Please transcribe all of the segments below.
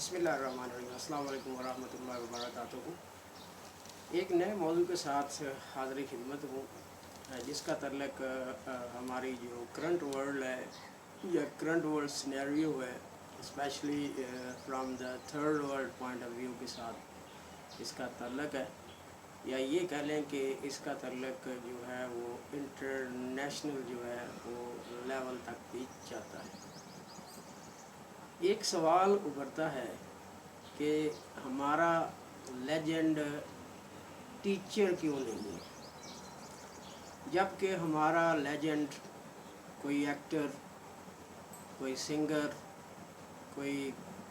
बिस्मिल्लाहिर्रहमानिर्रहीम। अस्सलाम वालेकुम वरहमतुल्लाहि वबरकातुहू। एक नए मौजू के साथ हाज़िर खिदमत हूँ, जिसका तल्लक हमारी जो करंट वर्ल्ड है या करंट वर्ल्ड सिनेरियो है, specially from the third world point of view के साथ इसका तल्लक है, या ये कह लें कि इसका तल्लक जो है वो इंटरनेशनल जो है वो लेवल तक भी जाता है। एक सवाल उभरता है कि हमारा लेजेंड टीचर क्यों नहीं है, जबकि हमारा लेजेंड कोई एक्टर, कोई सिंगर, कोई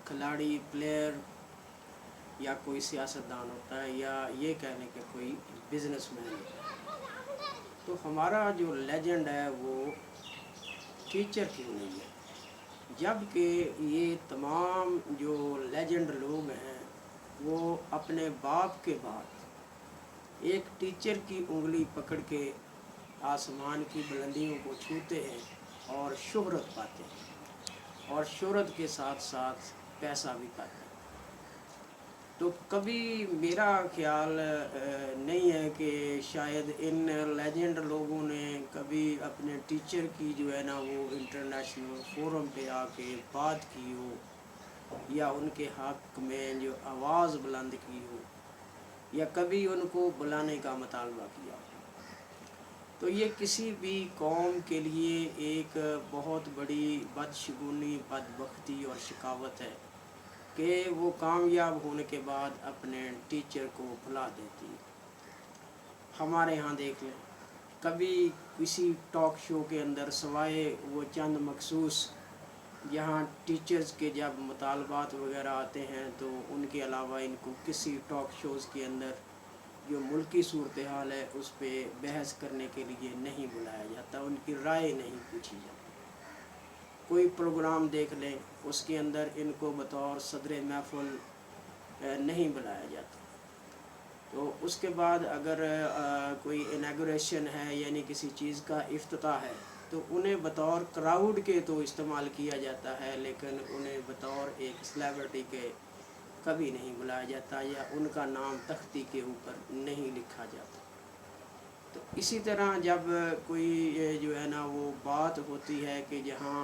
खिलाड़ी प्लेयर या कोई सियासतदान होता है, या ये कहने के कोई बिजनेसमैन है। तो हमारा जो लेजेंड है वो टीचर क्यों नहीं है, जबकि ये तमाम जो लेजेंड लोग हैं वो अपने बाप के बाद एक टीचर की उंगली पकड़ के आसमान की बुलंदियों को छूते हैं और शोहरत पाते हैं, और शोहरत के साथ साथ पैसा भी पाते हैं। तो कभी मेरा ख्याल नहीं है कि शायद इन लेजेंड लोगों ने कभी अपने टीचर की जो है ना वो इंटरनेशनल फोरम पे आके बात की हो, या उनके हक़ में जो आवाज़ बुलंद की हो, या कभी उनको बुलाने का मुतालबा किया हो। तो ये किसी भी कौम के लिए एक बहुत बड़ी बदशगुनी, बदबख्ती और शिकावत है कि वो कामयाब होने के बाद अपने टीचर को भुला देती है। हमारे यहाँ देख लें, कभी किसी टॉक शो के अंदर सवाए वो चंद मखसूस जहाँ टीचर्स के जब मुतालबात वगैरह आते हैं तो उनके अलावा इनको किसी टॉक शोज़ के अंदर जो मुल्की सूरत हाल है उस पर बहस करने के लिए नहीं बुलाया जाता, उनकी राय नहीं पूछी जाती। कोई प्रोग्राम देख लें, उसके अंदर इनको बतौर सदर महफ़िल नहीं बुलाया जाता। तो उसके बाद अगर कोई इनागुरेशन है यानी किसी चीज़ का इफ्तिताह है तो उन्हें बतौर क्राउड के तो इस्तेमाल किया जाता है, लेकिन उन्हें बतौर एक सेलिब्रिटी के कभी नहीं बुलाया जाता, या उनका नाम तख्ती के ऊपर नहीं लिखा जाता। तो इसी तरह जब कोई जो है ना वो बात होती है कि जहाँ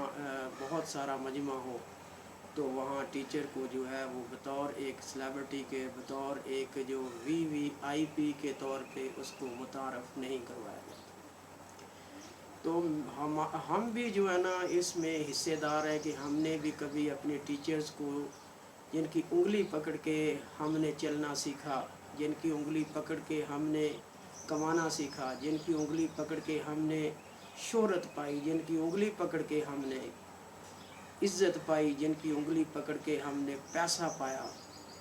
बहुत सारा मजमा हो, तो वहाँ टीचर को जो है वो बतौर एक सेलिब्रिटी के, बतौर एक जो VVIP के तौर पे उसको मुतारफ़ नहीं करवाया जाता। तो हम भी जो है ना इसमें हिस्सेदार है कि हमने भी कभी अपने टीचर्स को, जिनकी उंगली पकड़ के हमने चलना सीखा, जिनकी उंगली पकड़ के हमने कमाना सीखा, जिनकी उंगली पकड़ के हमने शोहरत पाई, जिनकी उंगली पकड़ के हमने इज़्ज़त पाई, जिनकी उंगली पकड़ के हमने पैसा पाया,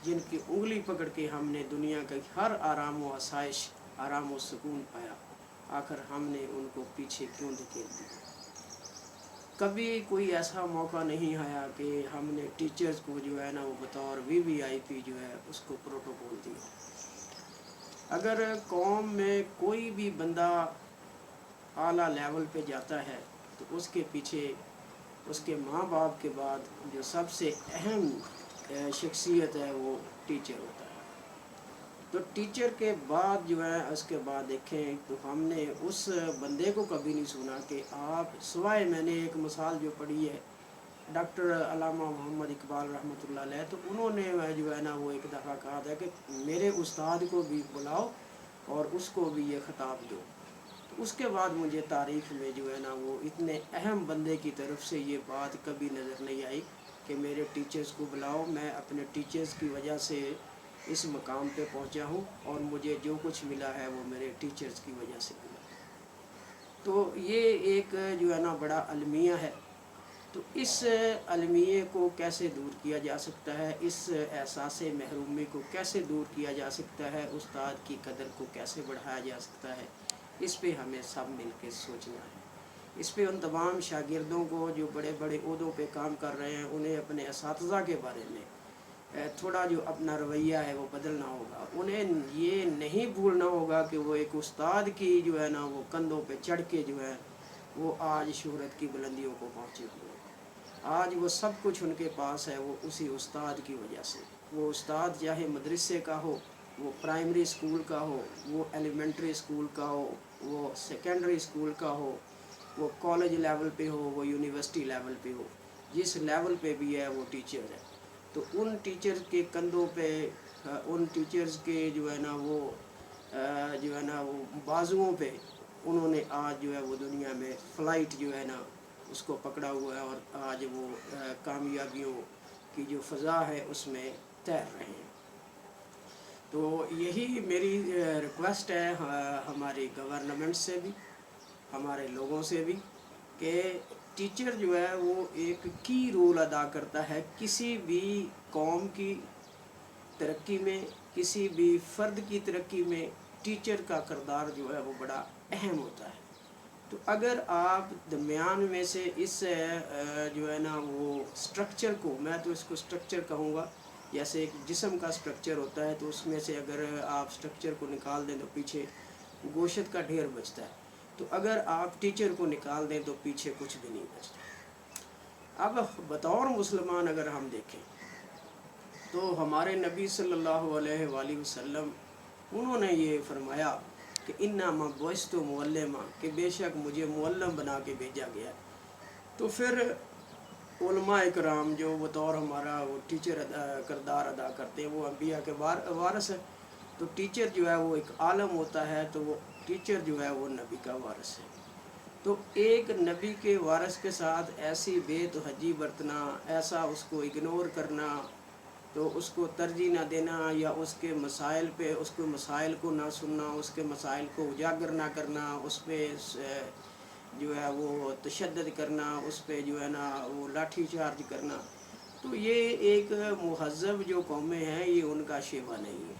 जिनकी उंगली पकड़ के हमने दुनिया का हर आराम व आसाइश, आराम व सुकून पाया, आखिर हमने उनको पीछे क्यों धकेल दिया। कभी कोई ऐसा मौका नहीं आया कि हमने टीचर्स को जो है ना वो बतौर VVIP जो है उसको प्रोटोकॉल दिया। अगर कौम में कोई भी बंदा आला लेवल पे जाता है तो उसके पीछे उसके माँ बाप के बाद जो सबसे अहम शख्सियत है वो टीचर होता है। तो टीचर के बाद जो है उसके बाद देखें तो हमने उस बंदे को कभी नहीं सुना कि आप सिवाय, मैंने एक मिसाल जो पढ़ी है डॉक्टर अल्लामा मोहम्मद इकबाल रहमतुल्लाह अलैह, तो उन्होंने जो है ना वो एक दफ़ा कहा था कि मेरे उस्ताद को भी बुलाओ और उसको भी ये ख़िताब दो। तो उसके बाद मुझे तारीख़ में जो है ना वो इतने अहम बंदे की तरफ से ये बात कभी नज़र नहीं आई कि मेरे टीचर्स को बुलाओ, मैं अपने टीचर्स की वजह से इस मकाम पे पहुंचा हूँ और मुझे जो कुछ मिला है वो मेरे टीचर्स की वजह से मिला। तो ये एक जो है ना बड़ा अलमिया है। तो इस अलमिये को कैसे दूर किया जा सकता है, इस एहसास महरूमी को कैसे दूर किया जा सकता है, उस्ताद की कदर को कैसे बढ़ाया जा सकता है, इस पे हमें सब मिल के सोचना है। इस पे उन तमाम शागिर्दों को जो बड़े बड़े ओहदों पे काम कर रहे हैं उन्हें अपने असातिज़ा के बारे में थोड़ा जो अपना रवैया है वो बदलना होगा। उन्हें ये नहीं भूलना होगा कि वो एक उस्ताद की जो है ना वो कंधों पे चढ़ के जो है वो आज शोहरत की बुलंदियों को पहुँचे हुए। آج وہ سب کچھ ان کے پاس ہے، وہ اسی استاد کی وجہ سے. وہ استاد چاہے مدرسے کا ہو، وہ پرائمری اسکول کا ہو، وہ ایلیمنٹری اسکول کا ہو، وہ سیکنڈری اسکول کا ہو، وہ کالج لیول پہ ہو، وہ یونیورسٹی لیول پہ ہو، جس لیول پہ بھی ہے وہ ٹیچر ہے. تو ان ٹیچر کے کندھوں پہ، ان ٹیچرز کے جو ہے نا وہ وہ بازوؤں پہ انہوں نے آج جو ہے وہ دنیا میں فلائٹ جو ہے نا اس کو پکڑا ہوا ہے، اور آج وہ کامیابیوں کی جو فضا ہے اس میں تیر رہے ہیں. تو یہی میری ریکویسٹ ہے ہماری گورنمنٹ سے بھی، ہمارے لوگوں سے بھی، کہ ٹیچر جو ہے وہ ایک کی رول ادا کرتا ہے کسی بھی قوم کی ترقی میں، کسی بھی فرد کی ترقی میں. ٹیچر کا کردار جو ہے وہ بڑا اہم ہوتا ہے. تو اگر آپ درمیان میں سے اس جو ہے نا وہ سٹرکچر کو، میں تو اس کو سٹرکچر کہوں گا، جیسے ایک جسم کا سٹرکچر ہوتا ہے، تو اس میں سے اگر آپ سٹرکچر کو نکال دیں تو پیچھے گوشت کا ڈھیر بچتا ہے. تو اگر آپ ٹیچر کو نکال دیں تو پیچھے کچھ بھی نہیں بچتا. اب بطور مسلمان اگر ہم دیکھیں تو ہمارے نبی صلی اللہ علیہ وآلہ وسلم انہوں نے یہ فرمایا کہ انما بعثت معلما، کہ بے شک مجھے معلم بنا کے بھیجا گیا. تو پھر علماء اکرام جو بطور ہمارا وہ ٹیچر کردار ادا کرتے ہیں، وہ انبیاء کے وارث ہے. تو ٹیچر جو ہے وہ ایک عالم ہوتا ہے، تو وہ ٹیچر جو ہے وہ نبی کا وارث ہے. تو ایک نبی کے وارث کے ساتھ ایسی بے توجہی برتنا، ایسا اس کو اگنور کرنا، تو اس کو ترجیح نہ دینا، یا اس کے مسائل پہ اس کے مسائل کو نہ سننا، اس کے مسائل کو اجاگر نہ کرنا، اس پہ جو ہے وہ تشدد کرنا، اس پہ جو ہے نا وہ لاٹھی چارج کرنا، تو یہ ایک مہذب جو قومیں ہیں یہ ان کا شیوا نہیں ہے.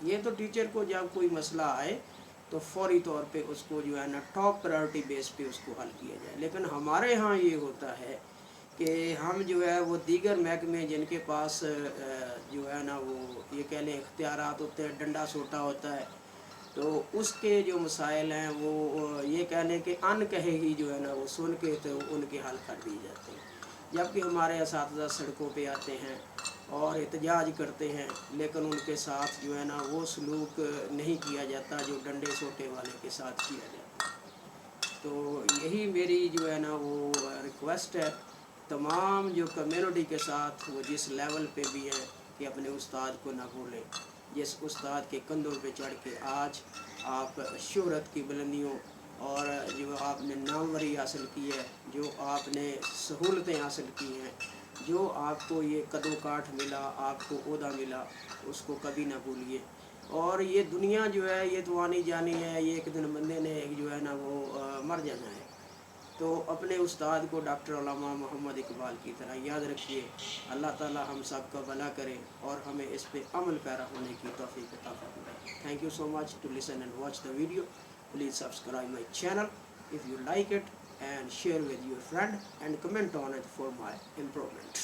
یہ تو ٹیچر کو جب کوئی مسئلہ آئے تو فوری طور پہ اس کو جو ہے نا ٹاپ پرائرٹی بیس پہ اس کو حل کیا جائے. لیکن ہمارے ہاں یہ ہوتا ہے کہ ہم جو ہے وہ دیگر محکمے جن کے پاس جو ہے نا وہ یہ کہہ لیں اختیارات ہوتے ہیں، ڈنڈا سوٹا ہوتا ہے، تو اس کے جو مسائل ہیں وہ یہ کہہ لیں کہ ان کہے ہی جو ہے نا وہ سن کے تو ان کے حل کر دیے جاتے ہیں. جبکہ ہمارے اساتذہ سڑکوں پہ آتے ہیں اور احتجاج کرتے ہیں، لیکن ان کے ساتھ جو ہے نا وہ سلوک نہیں کیا جاتا جو ڈنڈے سوٹے والے کے ساتھ کیا جاتا. تو یہی میری جو ہے نا وہ ریکویسٹ ہے تمام جو کمیونٹی کے ساتھ، وہ جس لیول پہ بھی ہیں، کہ اپنے استاد کو نہ بھولیں. جس استاد کے کندھوں پہ چڑھ کے آج آپ شہرت کی بلندیوں اور جو آپ نے ناموری حاصل کی ہے، جو آپ نے سہولتیں حاصل کی ہیں، جو آپ کو یہ قد و کاٹھ ملا، آپ کو عہدہ ملا، اس کو کبھی نہ بھولیے. اور یہ دنیا جو ہے یہ تو آنی جانی ہے، یہ ایک دن بندے نے جو ہے نا وہ مر جانا ہے. تو اپنے استاد کو ڈاکٹر علامہ محمد اقبال کی طرح یاد رکھیے. اللہ تعالی ہم سب کا بھلا کرے اور ہمیں اس پہ عمل پیرا ہونے کی توفیق عطا فرمائے. Thank you so much to listen and watch the video. Please subscribe my channel if you like it, and share with your friend and comment on it for my improvement.